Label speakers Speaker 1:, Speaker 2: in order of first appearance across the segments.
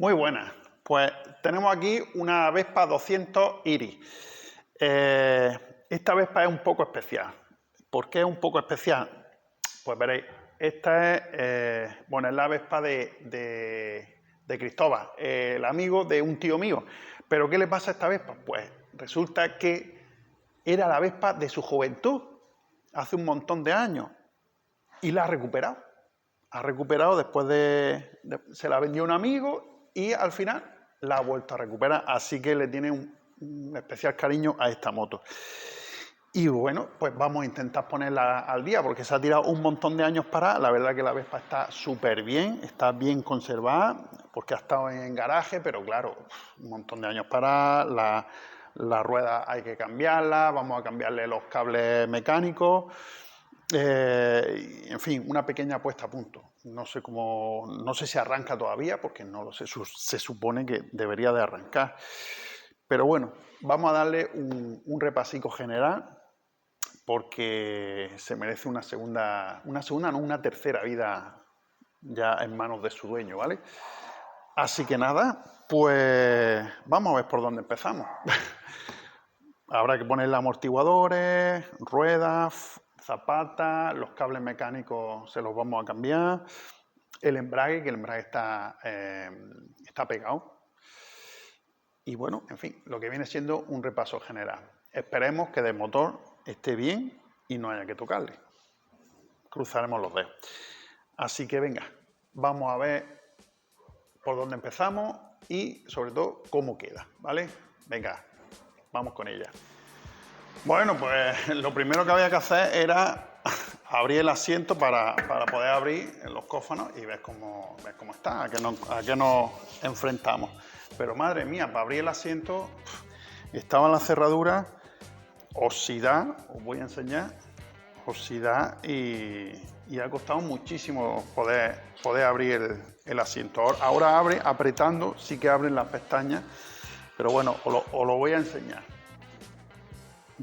Speaker 1: Muy buenas. Pues tenemos aquí una Vespa 200 Iris. Esta Vespa es un poco especial. ¿Por qué es un poco especial? Pues veréis, esta es, bueno, es la Vespa de Cristóbal, el amigo de un tío mío. ¿Pero qué le pasa a esta Vespa? Pues resulta que era la Vespa de su juventud, hace un montón de años, y la ha recuperado. Ha recuperado después se la vendió un amigo y al final la ha vuelto a recuperar. Así que le tiene un especial cariño a esta moto. Y bueno, pues vamos a intentar ponerla al día porque se ha tirado un montón de años para. La verdad que la Vespa está súper bien, está bien conservada porque ha estado en garaje, pero claro, un montón de años para. La rueda hay que cambiarla, vamos a cambiarle los cables mecánicos. En fin, una pequeña puesta a punto. No sé cómo, no sé si arranca todavía, porque no lo sé, se supone que debería de arrancar. Pero bueno, vamos a darle un repasico general, porque se merece una tercera vida ya en manos de su dueño, ¿vale? Así que nada, pues vamos a ver por dónde empezamos. Habrá que ponerle amortiguadores, ruedas, zapatas, los cables mecánicos se los vamos a cambiar, el embrague, que el embrague está pegado. Y bueno, en fin, lo que viene siendo un repaso general. Esperemos que del motor esté bien y no haya que tocarle. Cruzaremos los dedos. Así que venga, vamos a ver por dónde empezamos y sobre todo cómo queda, ¿vale? Venga, vamos con ella. Bueno, pues lo primero que había que hacer era abrir el asiento para poder abrir los cófanos y ver cómo está, a qué nos enfrentamos. Pero madre mía, para abrir el asiento estaba la cerradura oxidada, os voy a enseñar, oxidada y ha costado muchísimo poder abrir el asiento. Ahora abre apretando, sí que abren las pestañas, pero bueno, os lo voy a enseñar.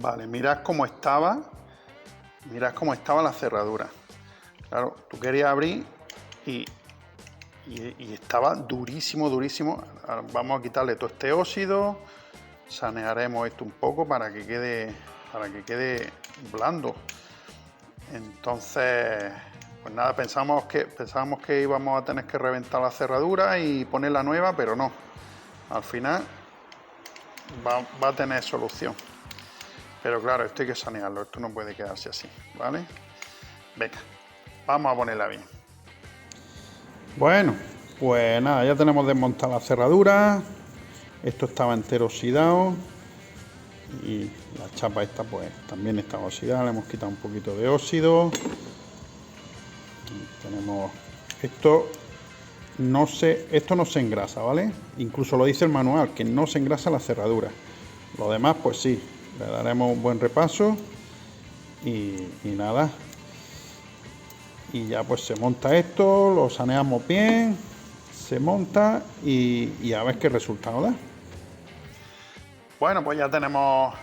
Speaker 1: Vale, mirad cómo estaba la cerradura. Claro, tú querías abrir y estaba durísimo, durísimo. Ahora vamos a quitarle todo este óxido, sanearemos esto un poco para que quede blando. Entonces, pues nada, pensábamos que íbamos a tener que reventar la cerradura y poner la nueva, pero no. Al final va a tener solución. Pero claro, esto hay que sanearlo, esto no puede quedarse así, ¿vale? Venga, vamos a ponerla bien. Bueno, pues nada, ya tenemos desmontada la cerradura. Esto estaba entero oxidado. Y la chapa esta pues también estaba oxidada, le hemos quitado un poquito de óxido. Y tenemos esto no se engrasa, ¿vale? Incluso lo dice el manual, que no se engrasa la cerradura. Lo demás pues sí, le daremos un buen repaso y nada. Y ya pues se monta esto, lo saneamos bien, se monta y a ver qué resultado da. Bueno, pues ya tenemos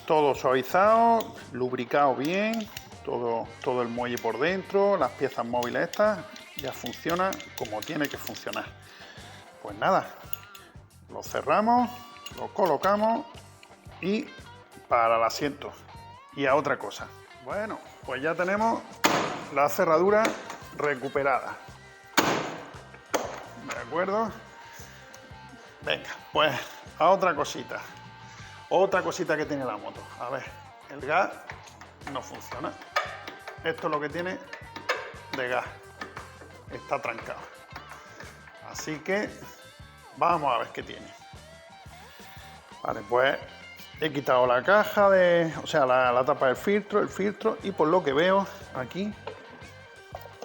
Speaker 1: todo suavizado, lubricado bien, todo el muelle por dentro, las piezas móviles estas ya funcionan como tiene que funcionar. Pues nada, lo cerramos, lo colocamos y para el asiento. Y a otra cosa. Bueno, pues ya tenemos la cerradura recuperada. ¿De acuerdo? Venga, pues a otra cosita. Otra cosita que tiene la moto. A ver, el gas no funciona. Esto es lo que tiene de gas. Está trancado. Así que vamos a ver qué tiene. Vale, pues he quitado la caja la tapa del filtro, el filtro, y por lo que veo aquí,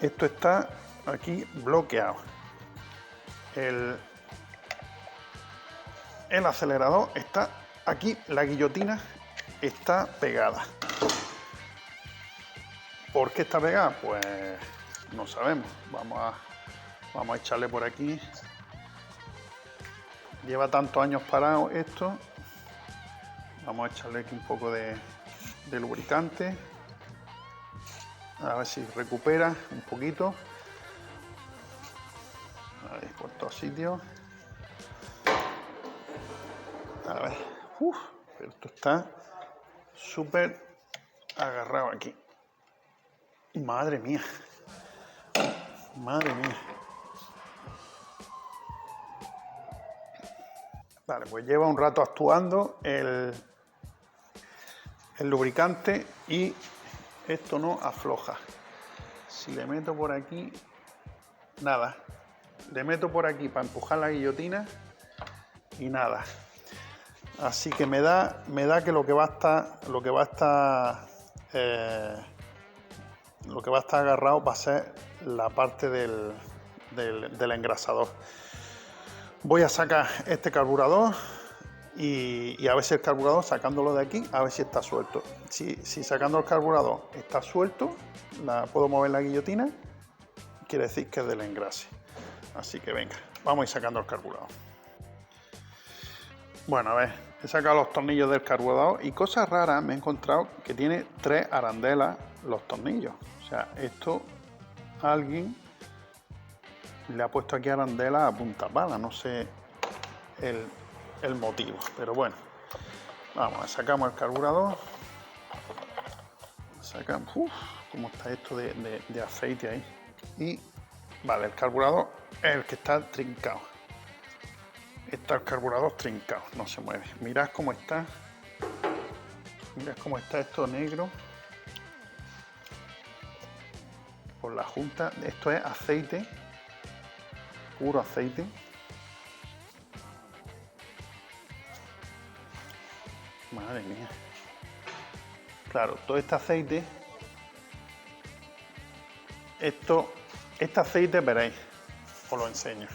Speaker 1: esto está aquí bloqueado. El acelerador está aquí, la guillotina está pegada. ¿Por qué está pegada? Pues no sabemos. Vamos a echarle por aquí. Lleva tantos años parado esto. Vamos a echarle aquí un poco de lubricante. A ver si recupera un poquito. Ahí, por todos sitios. A ver. Uf, pero esto está súper agarrado aquí. Madre mía. Madre mía. Vale, pues lleva un rato actuando el lubricante y esto no afloja. Si le meto por aquí, nada. Le meto por aquí para empujar la guillotina y nada. Así que me da que lo que va a estar agarrado va a ser la parte del engrasador. Voy a sacar este carburador y a ver si el carburador, sacándolo de aquí, a ver si está suelto. Si sacando el carburador está suelto, puedo mover la guillotina, quiere decir que es del engrase. Así que venga, vamos a ir sacando el carburador. Bueno, a ver, he sacado los tornillos del carburador y cosas raras me he encontrado que tiene 3 arandelas los tornillos. O sea, esto alguien le ha puesto aquí arandela a punta pala, no sé el motivo, pero bueno. Vamos, sacamos el carburador. Sacamos, cómo está esto de aceite ahí. Y vale, el carburador es el que está trincado. Está el carburador trincado, no se mueve. Mirad cómo está. Mirad cómo está esto negro. Por la junta. Esto es aceite. Puro aceite. Madre mía. Claro, todo este aceite. Este aceite, veréis. Os lo enseño.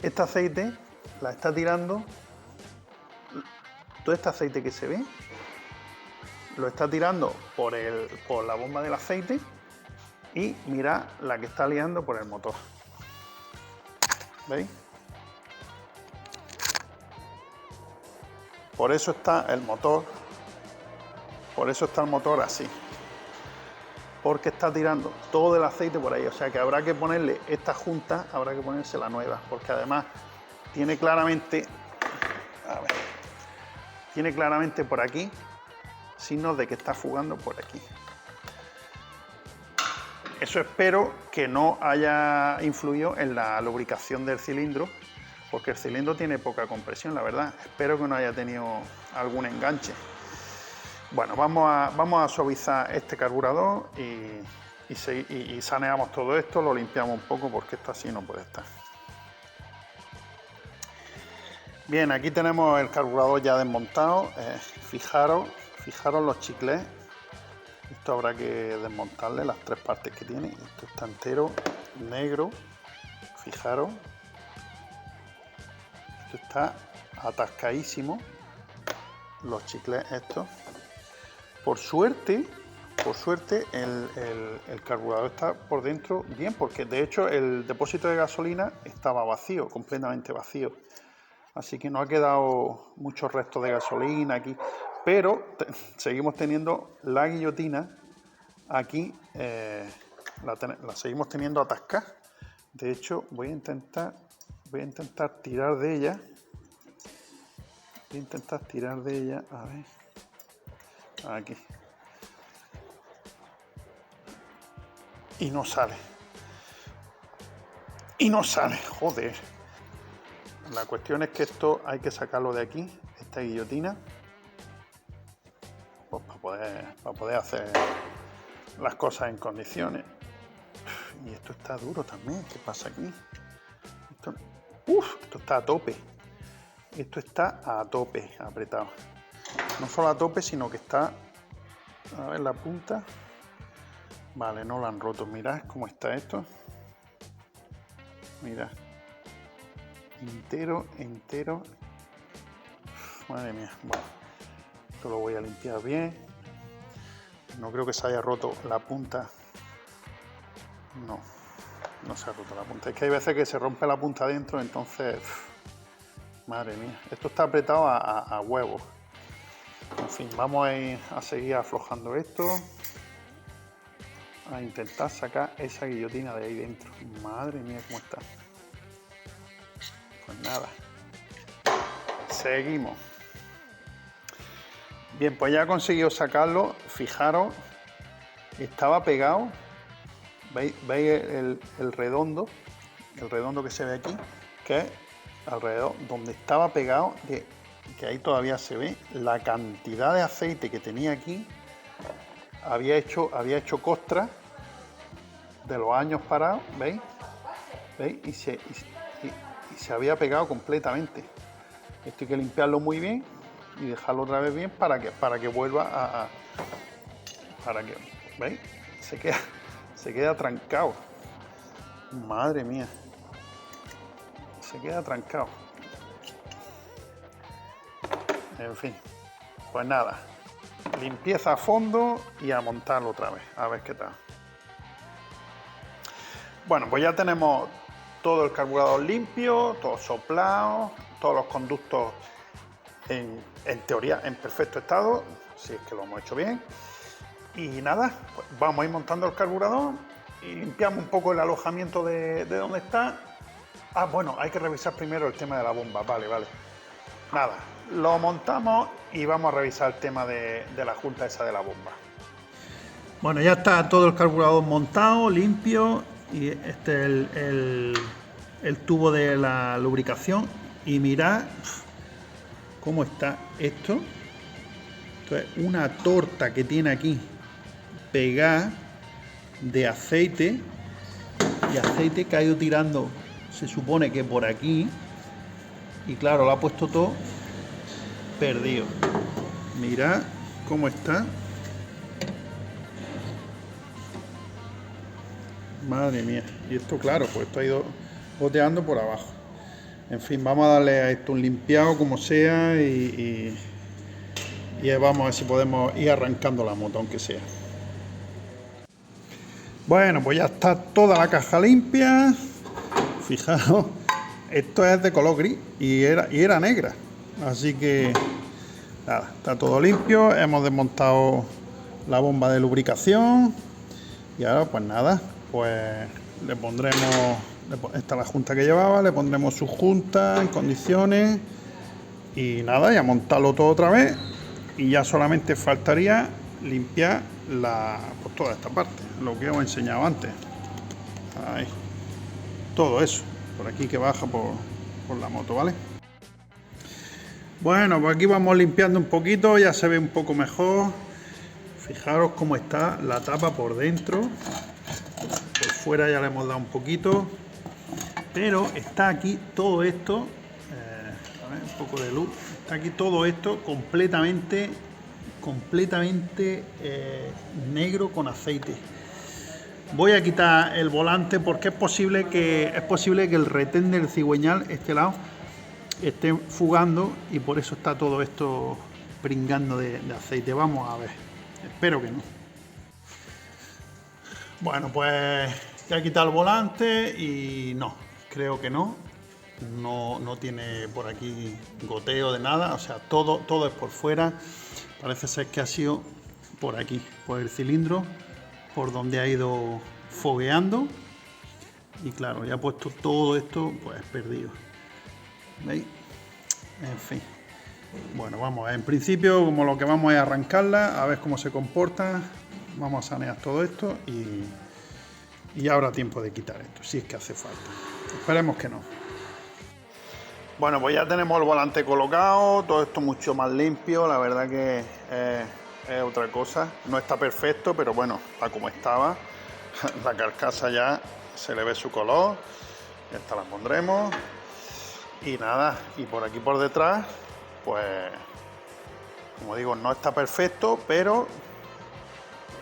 Speaker 1: Este aceite la está tirando, todo este aceite que se ve, lo está tirando por la bomba del aceite y mirad la que está liando por el motor. ¿Veis? Por eso está el motor, así. Porque está tirando todo el aceite por ahí, o sea que habrá que ponerle esta junta, habrá que ponerse la nueva, porque además tiene claramente, tiene claramente por aquí signos de que está fugando por aquí. Eso espero que no haya influido en la lubricación del cilindro, porque el cilindro tiene poca compresión, la verdad. Espero que no haya tenido algún enganche. Bueno, vamos a suavizar este carburador y saneamos todo esto, lo limpiamos un poco porque esto así no puede estar. Bien, aquí tenemos el carburador ya desmontado. Fijaros los chiclets. Esto habrá que desmontarle las 3 partes que tiene. Esto está entero, negro. Fijaros. Esto está atascadísimo. Los chiclets estos. Por suerte el carburador está por dentro bien, porque de hecho el depósito de gasolina estaba vacío, completamente vacío. Así que no ha quedado muchos restos de gasolina aquí, pero seguimos teniendo la guillotina aquí, la seguimos teniendo atascada. De hecho, voy a intentar tirar de ella. A ver. Aquí. Y no sale, joder. La cuestión es que esto hay que sacarlo de aquí, esta guillotina, pues para poder hacer las cosas en condiciones. Y esto está duro también, ¿qué pasa aquí? Esto está a tope. Esto está a tope, apretado. No solo a tope, sino que está, a ver la punta. Vale, no lo han roto. Mirad cómo está esto. Mirad. Entero. Madre mía. Bueno, esto lo voy a limpiar bien. No creo que se haya roto la punta. No se ha roto la punta. Es que hay veces que se rompe la punta dentro, entonces... Madre mía. Esto está apretado a huevo. En fin, vamos a seguir aflojando esto. a intentar sacar esa guillotina de ahí dentro. Madre mía, cómo está. Pues nada, seguimos. Bien, pues ya he conseguido sacarlo. Fijaros, estaba pegado. ¿Veis el redondo? El redondo que se ve aquí, que es alrededor, donde estaba pegado, que ahí todavía se ve la cantidad de aceite que tenía aquí. Había hecho costra de los años parados, ¿veis? ¿Veis? Y se había pegado completamente. Esto hay que limpiarlo muy bien y dejarlo otra vez bien para que vuelva para que, ¿veis? Se queda trancado. Madre mía. Se queda trancado. En fin, pues nada, limpieza a fondo y a montarlo otra vez, a ver qué tal. Bueno, pues ya tenemos todo el carburador limpio, todo soplado, todos los conductos en teoría en perfecto estado, si es que lo hemos hecho bien. Y nada, pues vamos a ir montando el carburador y limpiamos un poco el alojamiento de donde está. Ah, bueno, hay que revisar primero el tema de la bomba, vale. Nada, lo montamos y vamos a revisar el tema de la junta esa de la bomba. Bueno, ya está todo el carburador montado, limpio, y este es el tubo de la lubricación. Y mirad cómo está esto. Esto es una torta que tiene aquí pegada de aceite, y aceite que ha ido tirando, se supone que por aquí, y claro, lo ha puesto todo perdido. Mirad cómo está. Madre mía. Y esto, claro, pues esto ha ido goteando por abajo. En fin, vamos a darle a esto un limpiado como sea y vamos a ver si podemos ir arrancando la moto, aunque sea. Bueno, pues ya está toda la caja limpia. Fijaros, esto es de color gris y era negra. Así que nada, está todo limpio. Hemos desmontado la bomba de lubricación. Y ahora pues nada, pues le pondremos, esta es la junta que llevaba, le pondremos su junta en condiciones. Y nada, y a montarlo todo otra vez. Y ya solamente faltaría limpiar pues toda esta parte, lo que os he enseñado antes. Ahí. Todo eso, por aquí que baja por la moto, ¿vale? Bueno, pues aquí vamos limpiando un poquito, ya se ve un poco mejor. Fijaros cómo está la tapa por dentro. Por fuera ya le hemos dado un poquito. Pero está aquí todo esto, a ver, un poco de luz. Está aquí todo esto completamente negro con aceite. Voy a quitar el volante porque es posible que el retén del cigüeñal, este lado, esté fugando y por eso está todo esto pringando de aceite. Vamos a ver, espero que no. Bueno, pues ya he quitado el volante y no, creo que no tiene por aquí goteo de nada, o sea, todo es por fuera. Parece ser que ha sido por aquí, por el cilindro, por donde ha ido fogueando. Y claro, ya ha puesto todo esto pues perdido. ¿Veis? En fin. Bueno, vamos a ver. En principio, como lo que vamos es arrancarla, a ver cómo se comporta. Vamos a sanear todo esto y ya habrá tiempo de quitar esto, si es que hace falta. Esperemos que no. Bueno, pues ya tenemos el volante colocado, todo esto mucho más limpio, la verdad que es otra cosa. No está perfecto, pero bueno, está como estaba. La carcasa ya se le ve su color, esta la pondremos. Y nada, y por aquí por detrás, pues, como digo, no está perfecto, pero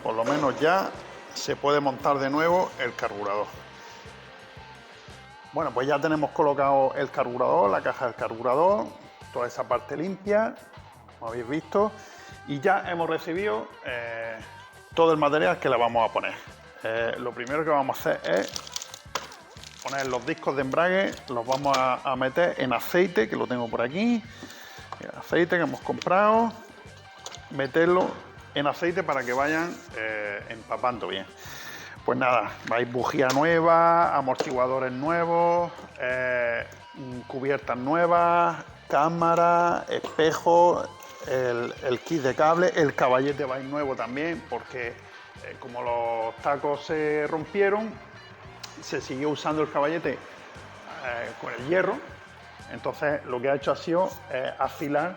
Speaker 1: por lo menos ya se puede montar de nuevo el carburador. Bueno, pues ya tenemos colocado el carburador, la caja del carburador, toda esa parte limpia, como habéis visto, y ya hemos recibido todo el material que le vamos a poner. Lo primero que vamos a hacer es poner los discos de embrague, los vamos a meter en aceite, que lo tengo por aquí, el aceite que hemos comprado, meterlo en aceite para que vayan empapando bien. Pues nada, vais bujía nueva, amortiguadores nuevos, cubiertas nuevas, cámara, espejo, el kit de cable, el caballete vais nuevo también, porque como los tacos se rompieron, se siguió usando el caballete con el hierro. Entonces lo que ha hecho ha sido afilar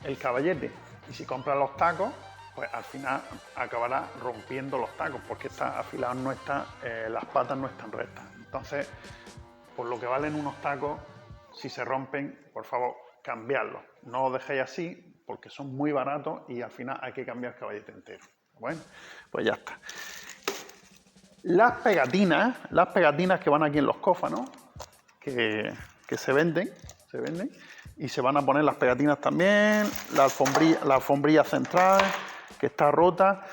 Speaker 1: el caballete, y si compras los tacos, pues al final acabará rompiendo los tacos, porque está afilado, no está, las patas no están rectas. Entonces, por lo que valen unos tacos, si se rompen, por favor, cambiarlos. No los dejéis así, porque son muy baratos y al final hay que cambiar el caballete entero. Bueno, pues ya está. Las pegatinas que van aquí en los cófanos, que se venden, y se van a poner las pegatinas también, la alfombrilla central, que está rota,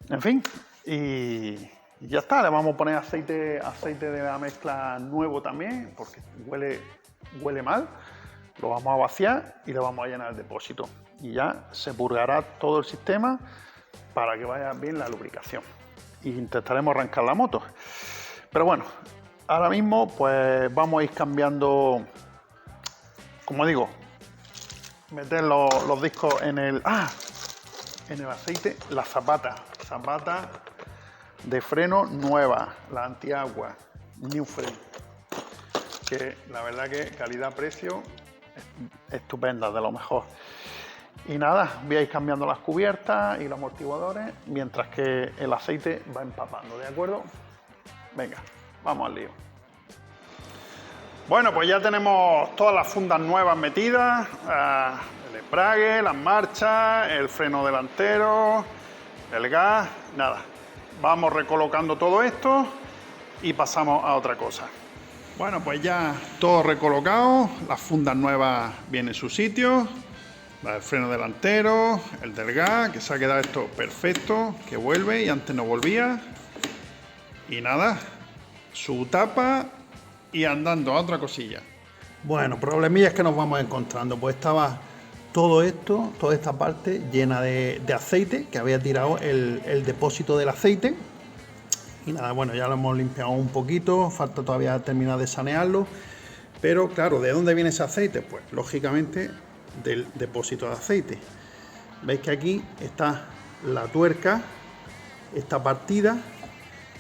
Speaker 1: en fin, y ya está. Le vamos a poner aceite de la mezcla nuevo también, porque huele mal. Lo vamos a vaciar y le vamos a llenar el depósito, y ya se purgará todo el sistema para que vaya bien la lubricación, y intentaremos arrancar la moto. Pero bueno, ahora mismo pues vamos a ir cambiando, como digo, meter los discos en el aceite. La zapata de freno nueva, la antiagua, New Frame, que la verdad que calidad-precio estupenda, de lo mejor. Y nada, voy a ir cambiando las cubiertas y los amortiguadores mientras que el aceite va empapando, ¿de acuerdo? Venga, vamos al lío. Bueno, pues ya tenemos todas las fundas nuevas metidas, el embrague, las marchas, el freno delantero, el gas, nada. Vamos recolocando todo esto y pasamos a otra cosa. Bueno, pues ya todo recolocado, las fundas nuevas vienen en su sitio, la del freno delantero, el del gas, que se ha quedado esto perfecto, que vuelve y antes no volvía. Y nada, su tapa y andando a otra cosilla. Bueno, problemillas que nos vamos encontrando. Pues estaba todo esto, toda esta parte llena de aceite, que había tirado el depósito del aceite. Y nada, bueno, ya lo hemos limpiado un poquito, falta todavía terminar de sanearlo. Pero claro, ¿de dónde viene ese aceite? Pues lógicamente del depósito de aceite. Veis que aquí está la tuerca, está partida,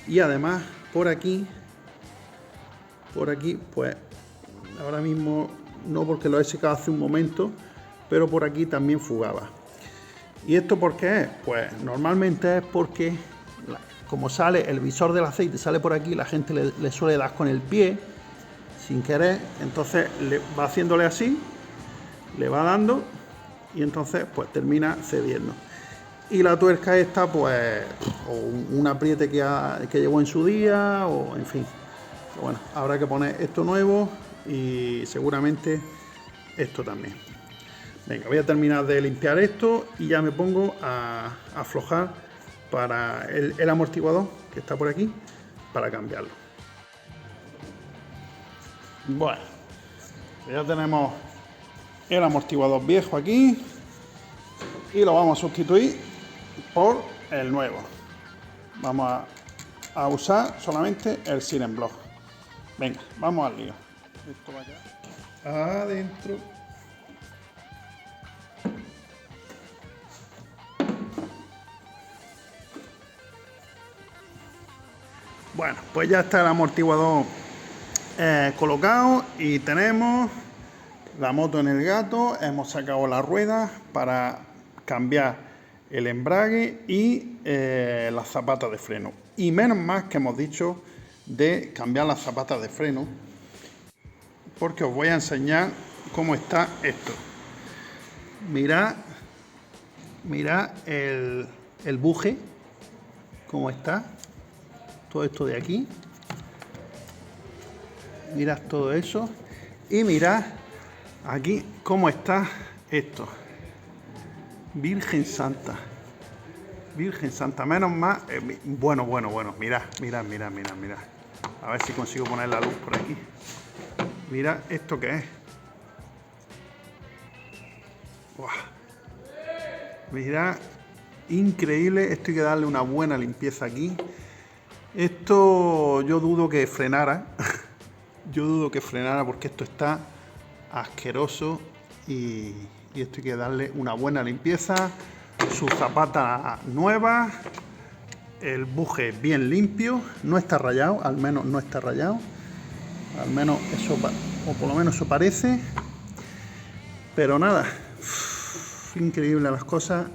Speaker 1: y además por aquí, pues ahora mismo no, porque lo he secado hace un momento, pero por aquí también fugaba. ¿Y esto por qué es? Pues normalmente es porque, como sale el visor del aceite, sale por aquí, la gente le suele dar con el pie sin querer, entonces le va haciéndole así, le va dando, y entonces pues termina cediendo. Y la tuerca esta, pues, o un apriete que llevó en su día, o en fin. Pero bueno, habrá que poner esto nuevo y seguramente esto también. Venga, voy a terminar de limpiar esto y ya me pongo a aflojar para el amortiguador que está por aquí, para cambiarlo. Bueno, ya tenemos el amortiguador viejo aquí y lo vamos a sustituir por el nuevo. Vamos a usar solamente el Siren Block. Venga, vamos al lío. Esto vaya adentro. Bueno, pues ya está el amortiguador colocado y tenemos la moto en el gato. Hemos sacado las ruedas para cambiar el embrague y las zapatas de freno. Y menos más que hemos dicho de cambiar las zapatas de freno, porque os voy a enseñar cómo está esto. Mirad el buje, cómo está. Todo esto de aquí. Mirad todo eso. Y mirad aquí cómo está esto. Virgen Santa. Virgen Santa. Menos más. Bueno. Mirad. A ver si consigo poner la luz por aquí. Mirad esto que es. ¡Buah! Mirad. Increíble. Esto hay que darle una buena limpieza aquí. Esto yo dudo que frenara. Yo dudo que frenara porque esto está asqueroso y esto hay que darle una buena limpieza. Su zapata nueva, el buje bien limpio, no está rayado, al menos no está rayado. Al menos eso, o por lo menos eso parece. Pero nada, increíble las cosas.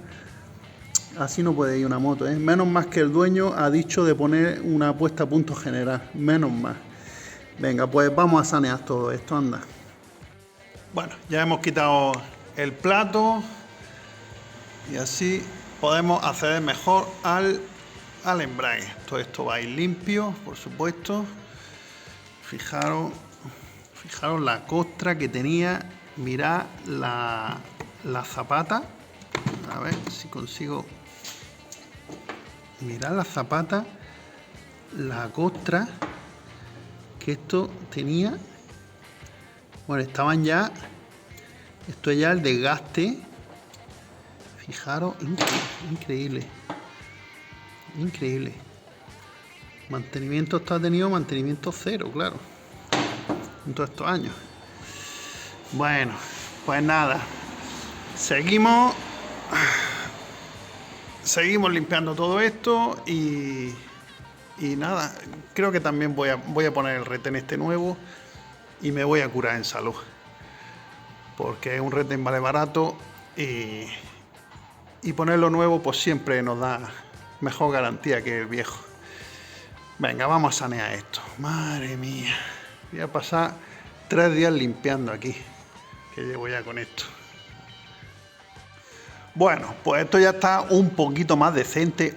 Speaker 1: Así no puede ir una moto, ¿eh? Menos más que el dueño ha dicho de poner una puesta a punto general. Menos más. Venga, pues vamos a sanear todo esto, anda. Bueno, ya hemos quitado el plato. Y así podemos acceder mejor al embrague. Todo esto va a ir limpio, por supuesto. Fijaros la costra que tenía. Mirad la zapata. A ver si consigo. Mirad la zapata, la costra que esto tenía. Bueno, estaban ya. Esto es ya el desgaste. Fijaros, increíble. Increíble. Mantenimiento esto ha tenido mantenimiento cero, claro. En todos estos años. Bueno, pues nada. Seguimos limpiando todo esto y nada, creo que también voy a poner el retén este nuevo y me voy a curar en salud. Porque es un retén vale barato y ponerlo nuevo pues siempre nos da mejor garantía que el viejo. Venga, vamos a sanear esto. Madre mía, voy a pasar 3 días limpiando aquí, que llevo ya con esto. Bueno, pues esto ya está un poquito más decente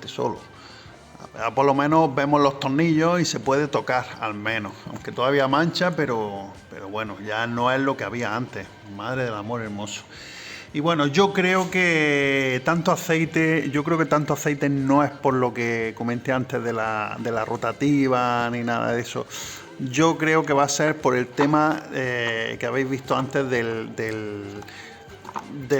Speaker 1: solo. Por lo menos vemos los tornillos y se puede tocar al menos, aunque todavía mancha, pero bueno, ya no es lo que había antes. Madre del amor hermoso. Y bueno, yo creo que tanto aceite no es por lo que comenté antes de la rotativa ni nada de eso. Yo creo que va a ser por el tema que habéis visto antes del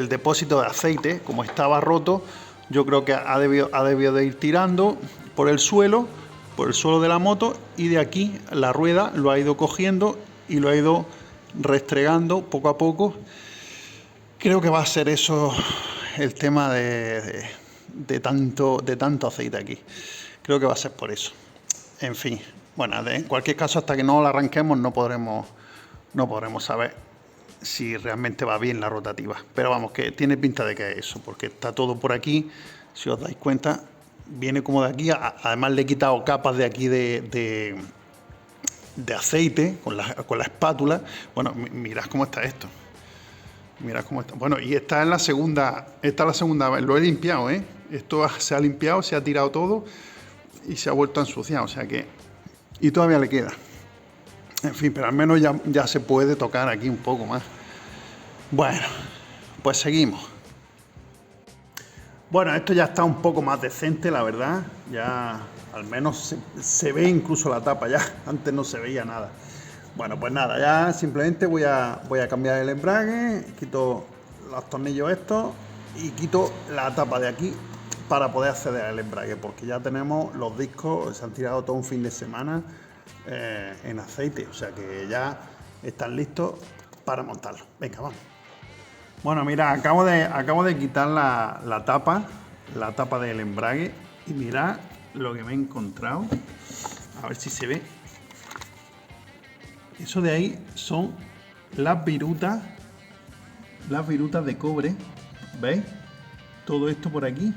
Speaker 1: depósito de aceite. Como estaba roto, yo creo que ha debido de ir tirando por el suelo de la moto, y de aquí la rueda lo ha ido cogiendo y lo ha ido restregando poco a poco. Creo que va a ser eso el tema de tanto aceite aquí. Creo que va a ser por eso. En fin, bueno, en cualquier caso, hasta que no lo arranquemos no podremos saber si realmente va bien la rotativa. Pero vamos, que tiene pinta de que es eso, porque está todo por aquí. Si os dais cuenta, viene como de aquí. Además le he quitado capas de aquí de aceite con la espátula. Bueno, mirad cómo está esto. Mirad cómo está. Bueno, y esta es la segunda vez. Lo he limpiado, ¿eh? Esto se ha limpiado, se ha tirado todo y se ha vuelto a ensuciar. O sea que... Y todavía le queda. En fin, pero al menos ya se puede tocar aquí un poco más. Bueno, pues seguimos. Bueno, esto ya está un poco más decente, la verdad. Ya al menos se ve incluso la tapa ya. Antes no se veía nada. Bueno, pues nada, ya simplemente voy a cambiar el embrague, quito los tornillos estos y quito la tapa de aquí para poder acceder al embrague, porque ya tenemos los discos, se han tirado todo un fin de semana en aceite, o sea que ya están listos para montarlo. Venga, vamos. Bueno, mira, acabo de quitar la tapa del embrague y mirad lo que me he encontrado. A ver si se ve. Eso de ahí son las virutas de cobre. ¿Veis? Todo esto por aquí.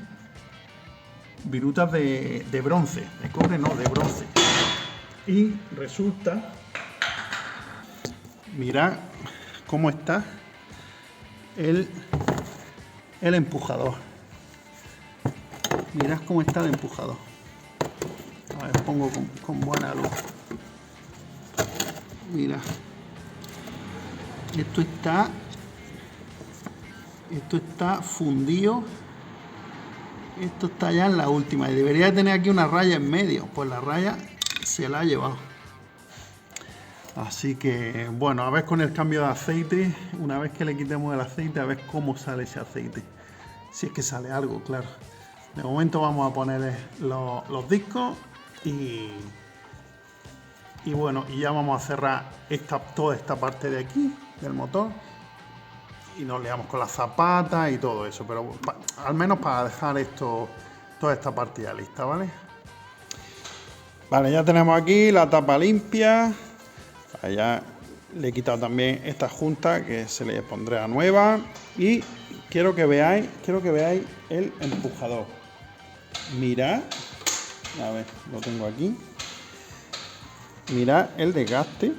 Speaker 1: Virutas de bronce. De cobre no, de bronce. Y resulta, mirad cómo está el empujador. Mirad cómo está el empujador. A ver, pongo con buena luz. Mira, esto está fundido. Esto está ya en la última y debería de tener aquí una raya en medio, pues la raya se la ha llevado. Así que bueno, a ver con el cambio de aceite, una vez que le quitemos el aceite, a ver cómo sale ese aceite, si es que sale algo, claro. De momento vamos a poner los discos y bueno, y ya vamos a cerrar toda esta parte de aquí del motor y nos liamos con las zapatas y todo eso, pero al menos para dejar toda esta parte ya lista, ¿vale? Vale, ya tenemos aquí la tapa limpia. Allá le he quitado también esta junta que se le pondrá nueva y quiero que veáis el empujador. Mirad, a ver, lo tengo aquí. Mirad el desgaste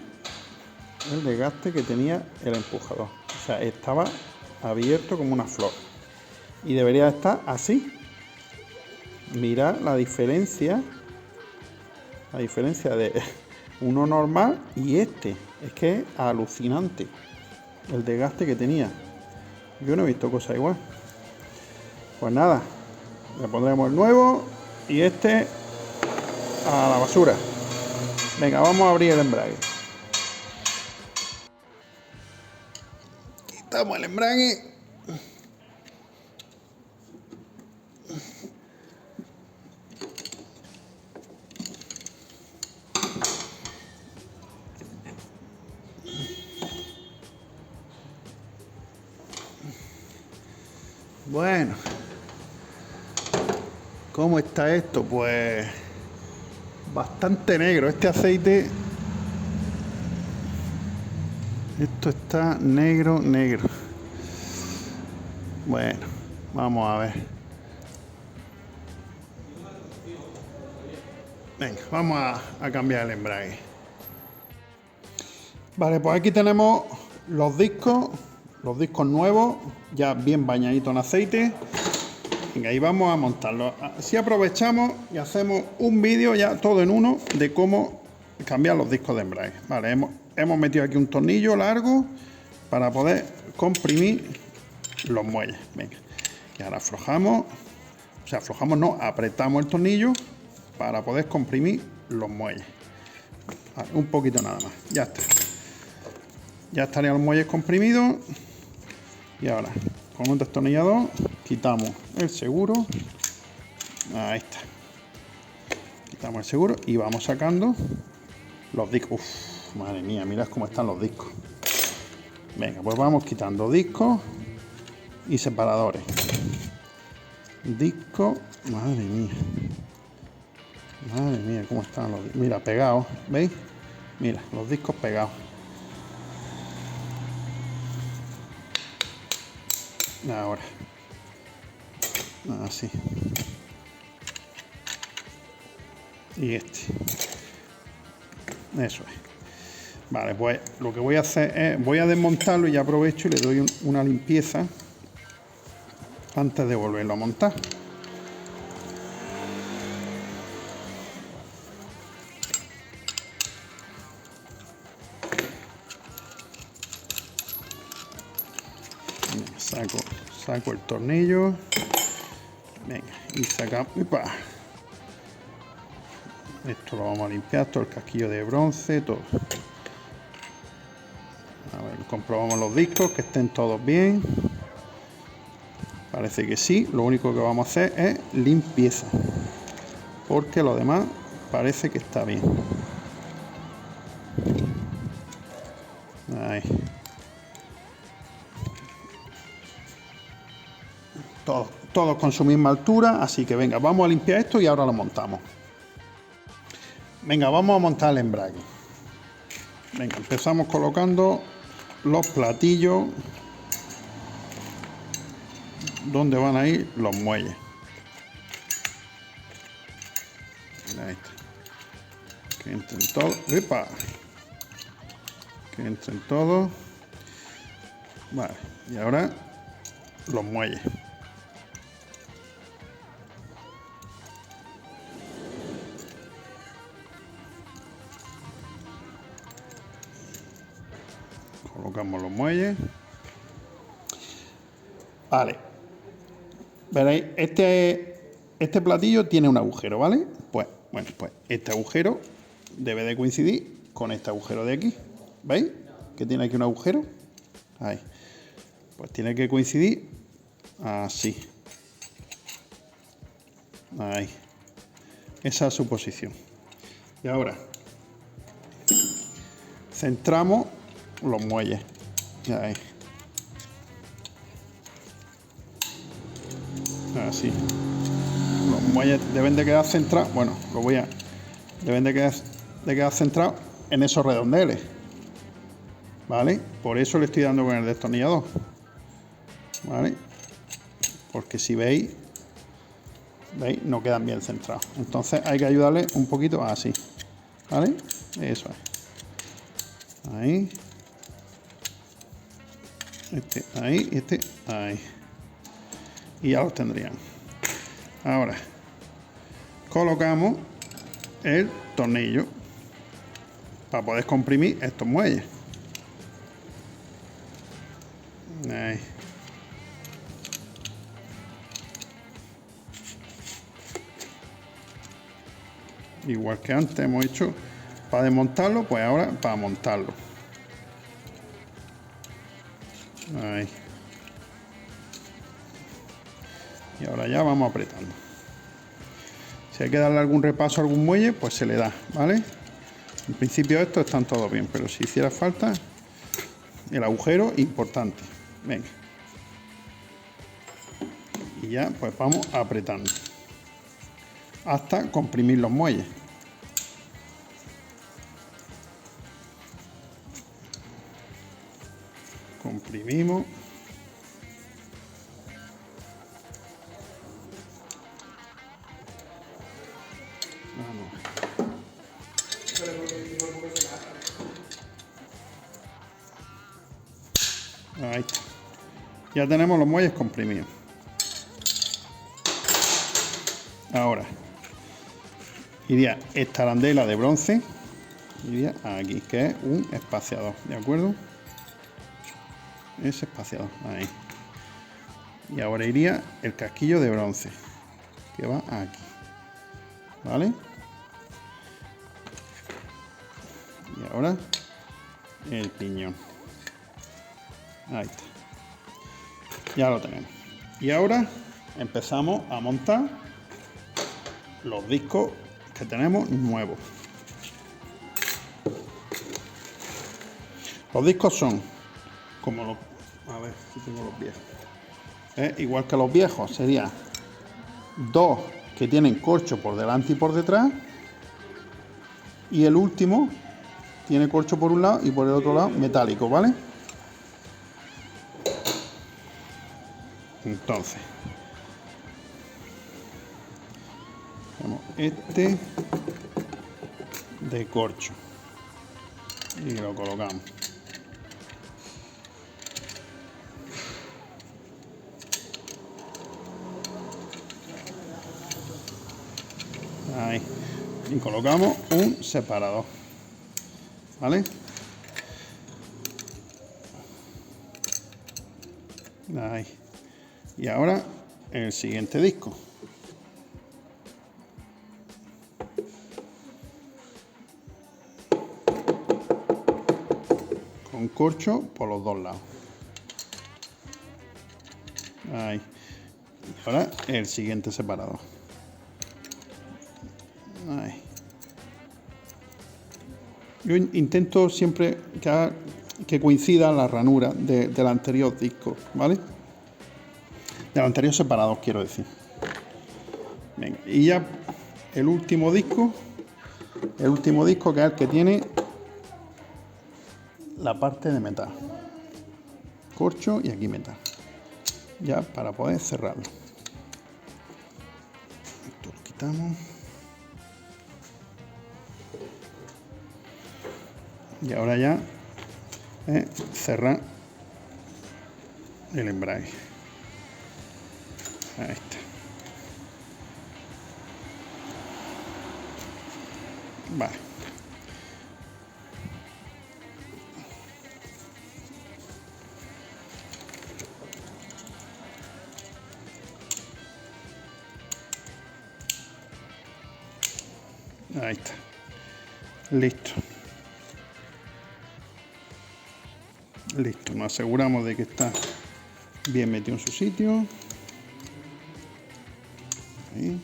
Speaker 1: que tenía el empujador. O sea, estaba abierto como una flor y debería estar así. Mirad la diferencia de uno normal y este. Es que es alucinante el desgaste que tenía. Yo no he visto cosa igual. Pues nada, le pondremos el nuevo y este a la basura. Venga, vamos a abrir el embrague. Quitamos el embrague. Bueno, ¿cómo está esto? Pues bastante negro. Este aceite, esto está negro. Bueno, vamos a ver. Venga, vamos a cambiar el embrague. Vale, pues aquí tenemos los discos nuevos, ya bien bañaditos en aceite. Venga, ahí vamos a montarlos. Así aprovechamos y hacemos un vídeo ya todo en uno de cómo cambiar los discos de embrague. Vale, hemos metido aquí un tornillo largo para poder comprimir los muelles. Venga, y ahora aflojamos, apretamos el tornillo para poder comprimir los muelles. Vale, un poquito nada más, ya está. Ya estarían los muelles comprimidos. Y ahora, con un destornillador, quitamos el seguro. Ahí está. Quitamos el seguro y vamos sacando los discos. Uf, madre mía, mirad cómo están los discos. Venga, pues vamos quitando discos y separadores. Discos, madre mía. Madre mía, cómo están los discos. Mira, pegados, ¿veis? Mira, los discos pegados. Ahora, así. Y este. Eso es. Vale, pues lo que voy a hacer es, voy a desmontarlo y ya aprovecho y le doy una limpieza antes de volverlo a montar. Saco el tornillo. Venga, y sacamos. ¡Upa! Esto lo vamos a limpiar, todo el casquillo de bronce, todo. A ver, comprobamos los discos, que estén todos bien. Parece que sí, lo único que vamos a hacer es limpieza. Porque lo demás parece que está bien. Ahí. Todos con su misma altura, así que venga, vamos a limpiar esto y ahora lo montamos. Venga, vamos a montar el embrague. Venga, empezamos colocando los platillos donde van a ir los muelles. Ahí está. Que entren todos. ¡Epa! Que entren todos. Vale, y ahora los muelles. Colocamos los muelles. Vale. Veréis, este platillo tiene un agujero, ¿vale? Pues este agujero debe de coincidir con este agujero de aquí. ¿Veis? Que tiene aquí un agujero. Ahí. Pues tiene que coincidir así. Ahí. Esa es su posición. Y ahora centramos los muelles. Ahí. Así. Los muelles deben de quedar centrados. Bueno, deben de quedar centrados en esos redondeles. ¿Vale? Por eso le estoy dando con el destornillador. ¿Vale? Porque si veis, no quedan bien centrados. Entonces hay que ayudarle un poquito así. ¿Vale? Eso es. Ahí. Ahí, ahí. Y ya los tendrían. Ahora, colocamos el tornillo para poder comprimir estos muelles. Ahí. Igual que antes hemos hecho para desmontarlo, pues ahora para montarlo. Ahí. Y ahora ya vamos apretando. Si hay que darle algún repaso a algún muelle, pues se le da, ¿vale? En principio estos están todos bien, pero si hiciera falta, el agujero importante. Venga. Y ya pues vamos apretando hasta comprimir los muelles. Comprimimos. Ahí está. Ya tenemos los muelles comprimidos. Ahora iría esta arandela de bronce, iría aquí, que es un espaciador, ¿de acuerdo? Ese espaciador, ahí. Y ahora iría el casquillo de bronce, que va aquí, ¿vale? Y ahora el piñón. Ahí está. Ya lo tenemos. Y ahora empezamos a montar los discos que tenemos nuevos. Los discos son como los... A ver si tengo los viejos. Igual que los viejos, serían dos que tienen corcho por delante y por detrás. Y el último tiene corcho por un lado y por el otro lado metálico, ¿vale? Entonces, tenemos este de corcho y lo colocamos. Ahí. Y colocamos un separador, ¿vale? Ahí. Y ahora el siguiente disco. Con corcho por los dos lados. Ahí. Y ahora el siguiente separador. Ahí. Yo intento siempre que coincida la ranura del anterior disco, ¿vale? Del anterior separador, quiero decir. Venga, y ya el último disco que es el que tiene la parte de metal. Corcho y aquí metal. Ya para poder cerrarlo. Esto lo quitamos. Y ahora ya cerrar el embrague. Ahí está. Vale. Ahí está. Listo. Listo. Nos aseguramos de que está bien metido en su sitio. Ahí.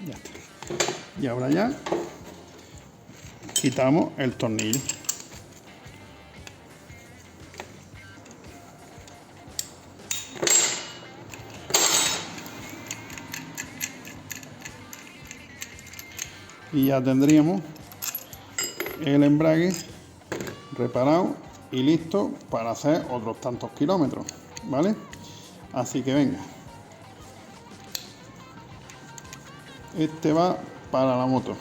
Speaker 1: Ya está. Y ahora ya quitamos el tornillo. Y ya tendríamos el embrague reparado y listo para hacer otros tantos kilómetros, ¿vale? Así que venga, este va para la moto.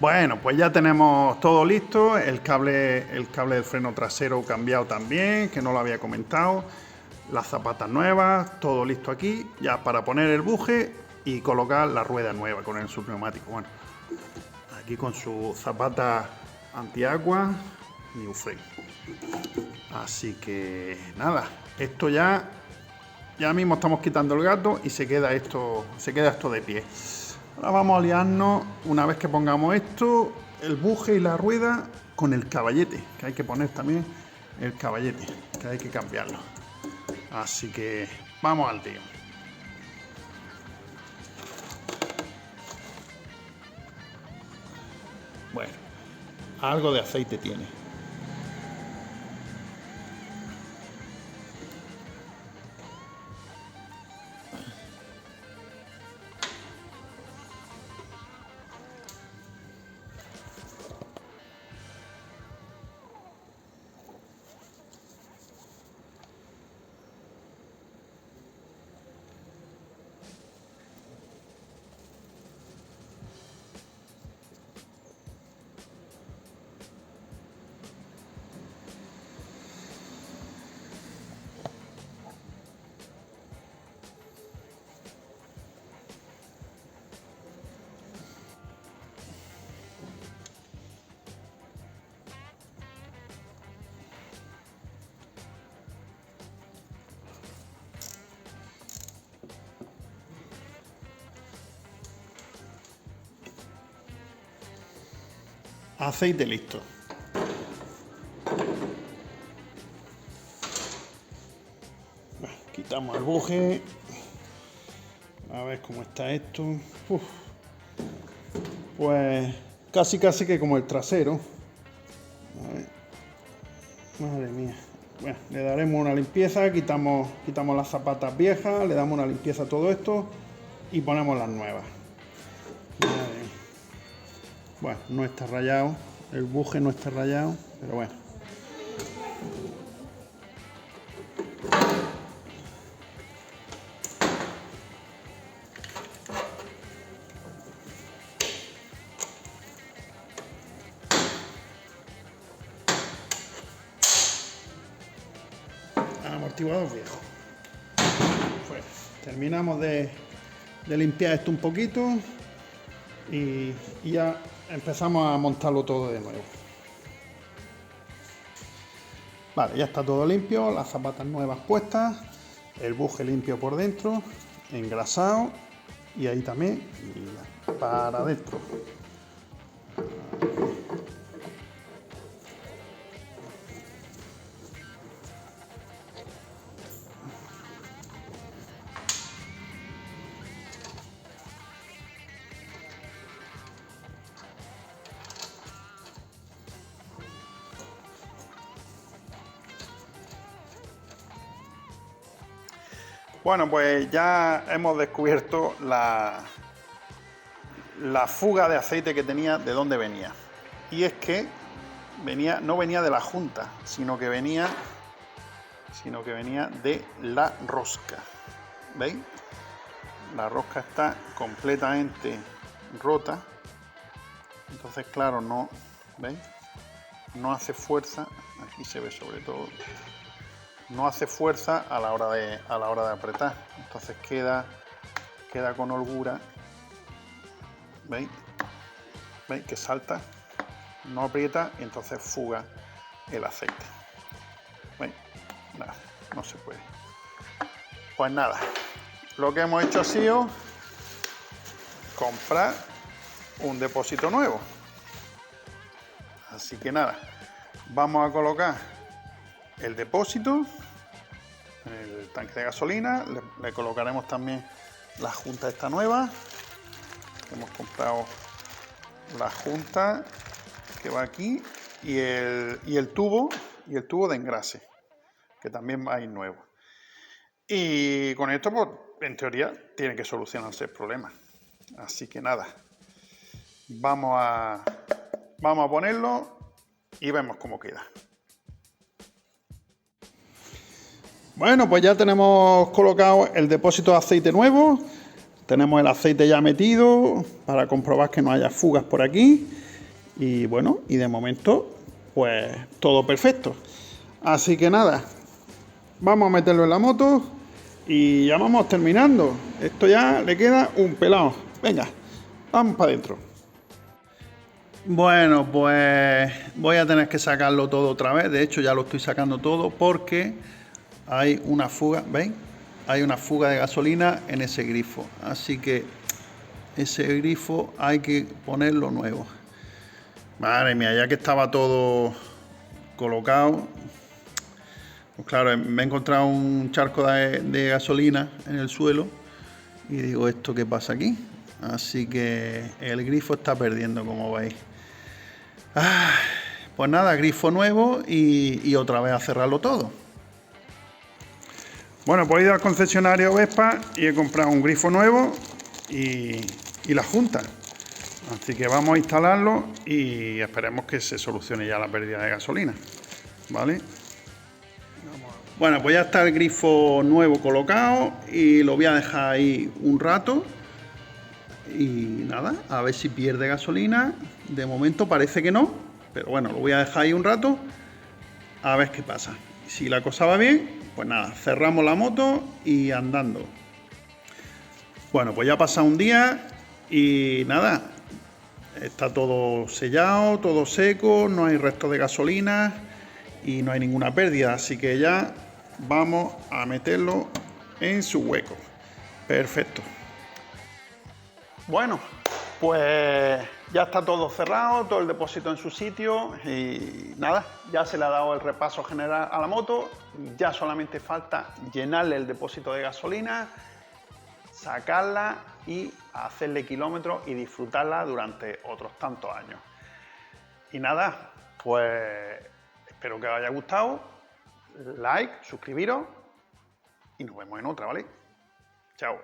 Speaker 1: Bueno, pues ya tenemos todo listo, el cable del freno trasero cambiado también, que no lo había comentado, las zapatas nuevas, todo listo aquí, ya para poner el buje y colocar la rueda nueva con el subneumático. Bueno, aquí con su zapata antiagua, New Frame. Así que nada, esto ya mismo estamos quitando el gato y se queda esto de pie. Ahora vamos a liarnos, una vez que pongamos esto, el buje y la rueda, con el caballete, que hay que poner también el caballete, que hay que cambiarlo. Así que vamos al lío. Bueno, algo de aceite tiene. Aceite listo. Bueno, quitamos el buje. A ver cómo está esto. Uf. Pues casi que como el trasero. A ver. Madre mía. Bueno, le daremos una limpieza, quitamos las zapatas viejas, le damos una limpieza a todo esto y ponemos las nuevas. Madre mía. Bueno, no está rayado, el buje no está rayado, pero bueno. Amortiguador viejo. Pues terminamos de limpiar esto un poquito y ya empezamos a montarlo todo de nuevo. Vale, ya está todo limpio, las zapatas nuevas puestas, el buje limpio por dentro, engrasado y ahí también y para adentro. Bueno, pues ya hemos descubierto la fuga de aceite que tenía, de dónde venía. Y es que no venía de la junta, sino que venía de la rosca. ¿Veis? La rosca está completamente rota. Entonces, claro, no, ¿veis? No hace fuerza. Aquí se ve sobre todo. No hace fuerza a la hora de apretar, entonces queda con holgura. ¿Veis? ¿Veis que salta? No aprieta y entonces fuga el aceite. ¿Veis? Nada, no se puede. Pues nada, lo que hemos hecho ha sido comprar un depósito nuevo. Así que nada, vamos a colocar el depósito en el tanque de gasolina, le colocaremos también la junta esta nueva. Hemos comprado la junta que va aquí y el tubo de engrase, que también va a ir nuevo. Y con esto, pues, en teoría, tiene que solucionarse el problema. Así que nada, vamos a ponerlo y vemos cómo queda. Bueno, pues ya tenemos colocado el depósito de aceite nuevo. Tenemos el aceite ya metido para comprobar que no haya fugas por aquí. Y bueno, y de momento, pues todo perfecto. Así que nada, vamos a meterlo en la moto y ya vamos terminando. Esto ya le queda un pelado. Venga, vamos para adentro. Bueno, pues voy a tener que sacarlo todo otra vez. De hecho, ya lo estoy sacando todo porque hay una fuga, ¿veis? Hay una fuga de gasolina en ese grifo. Así que ese grifo hay que ponerlo nuevo. Madre mía, ya que estaba todo colocado, pues claro, me he encontrado un charco de gasolina en el suelo y digo, ¿esto qué pasa aquí? Así que el grifo está perdiendo, como veis. Pues nada, grifo nuevo y otra vez a cerrarlo todo. Bueno, pues he ido al concesionario Vespa y he comprado un grifo nuevo y la junta. Así que vamos a instalarlo y esperemos que se solucione ya la pérdida de gasolina. ¿Vale? Bueno, pues ya está el grifo nuevo colocado y lo voy a dejar ahí un rato. Y nada, a ver si pierde gasolina. De momento parece que no, pero bueno, lo voy a dejar ahí un rato a ver qué pasa. Si la cosa va bien, pues nada, cerramos la moto y andando. Bueno, pues ya ha pasado un día y nada, está todo sellado, todo seco, no hay restos de gasolina y no hay ninguna pérdida, así que ya vamos a meterlo en su hueco. Perfecto. Bueno, pues ya está todo cerrado, todo el depósito en su sitio y nada, ya se le ha dado el repaso general a la moto. Ya solamente falta llenarle el depósito de gasolina, sacarla y hacerle kilómetros y disfrutarla durante otros tantos años. Y nada, pues espero que os haya gustado. Like, suscribiros y nos vemos en otra, ¿vale? Chao.